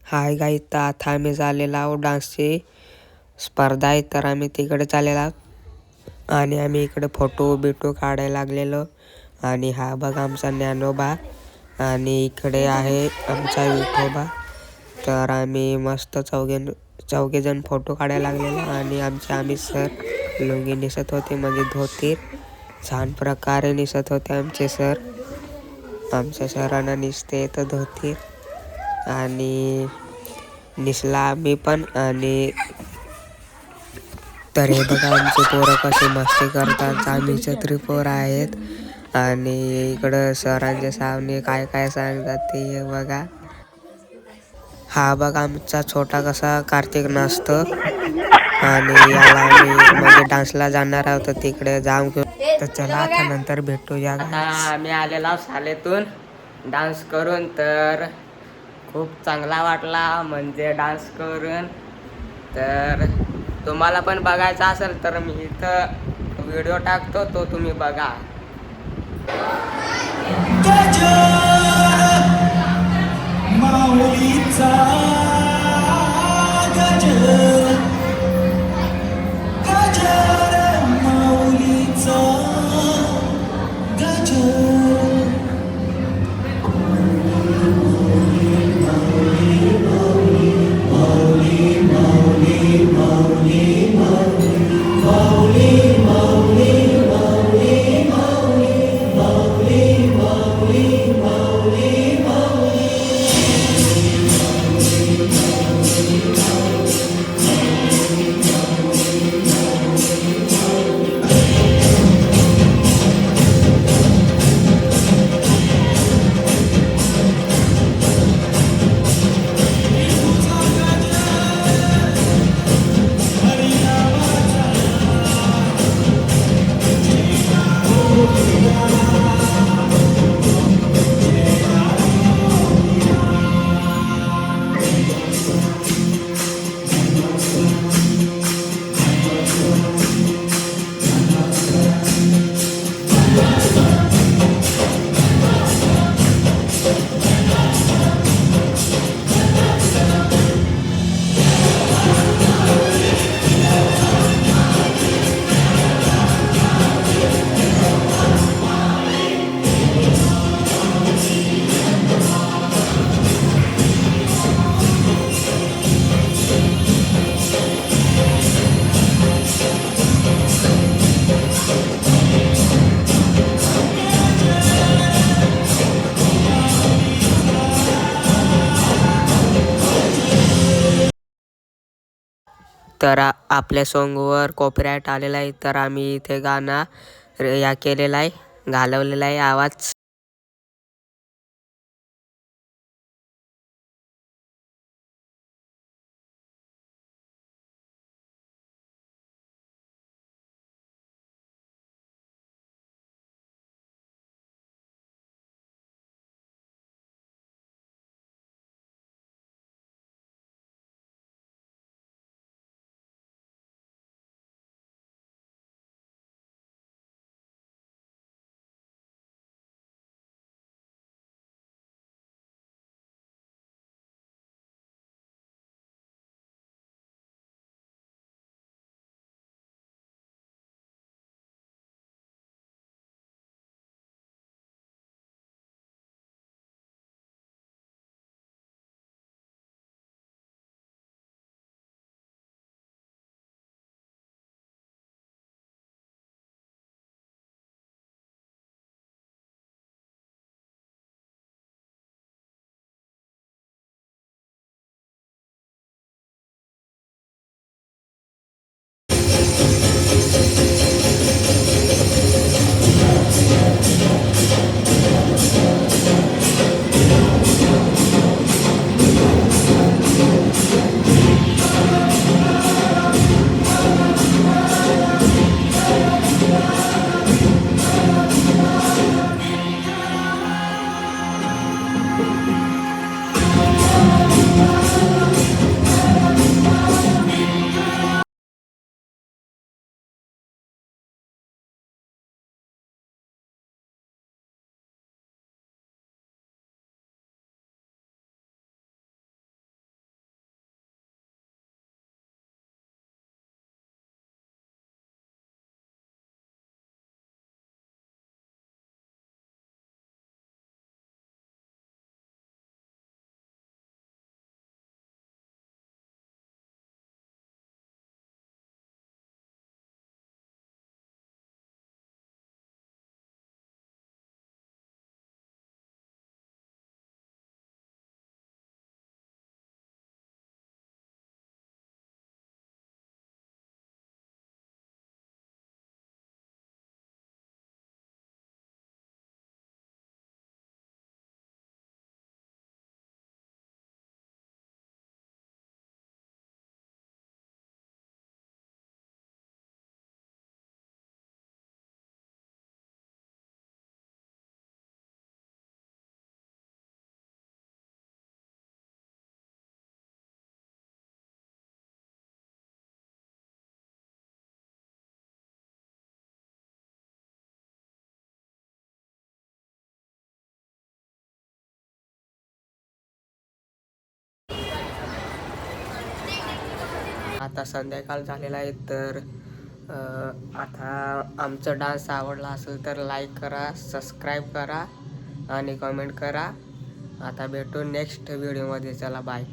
Hi guys, तर आता आम्ही झालेला आहोत डान्सची स्पर्धा आहे, तर आम्ही तिकडे चाललेला आहोत आणि आम्ही इकडे फोटो बिटो काढायला लागलेलो. आणि हा बघा आमचा ज्ञानोबा आणि इकडे आहे आमचा विठोबा. तर आम्ही मस्त चौघेजण फोटो काढायला लागलेलो आणि आम्ही सर लुंगी निसत होते, म्हणजे धोतीर छान प्रकारे निसत होते आमचे सर. आमच्या सरांना निसते येतं धोतीर आणि निसला आम्ही पण. आणि तर हे बघा आमचे पोरं कशी मस्ती करतात. आम्ही छत्री पोरं आहेत आणि इकडं सरांच्या सामने काय काय सांगतात ते बघा. हा बघा आमचा छोटा कसा कार्तिक नाचतो आणि याला आम्ही म्हणजे डान्सला जाणार आहोत तिकडे जाऊन. तर चला आता नंतर भेटूया. आता आम्ही आलेला शाळेतून डान्स करून, तर खूप चांगला वाटला म्हणजे डान्स करून. तर तुम्हाला पण बघायचा असेल तर मी इथं व्हिडिओ टाकतो, तो तुम्ही बघा. माऊलीचा गजर, गजर माऊलीचा गजर. तर आपल्या सॉन्गवर कॉपीराईट आलेला आहे, तर आम्ही इथे गाणं या केलेला आहे, घालवलेला आहे आवाज. आता संध्याकाळ झालेला आहे, तर आता आमचा डान्स आवडला असेल तर लाईक करा, सबस्क्राईब करा आणि कमेंट करा. आता भेटू नेक्स्ट व्हिडिओमध्ये. चला बाय.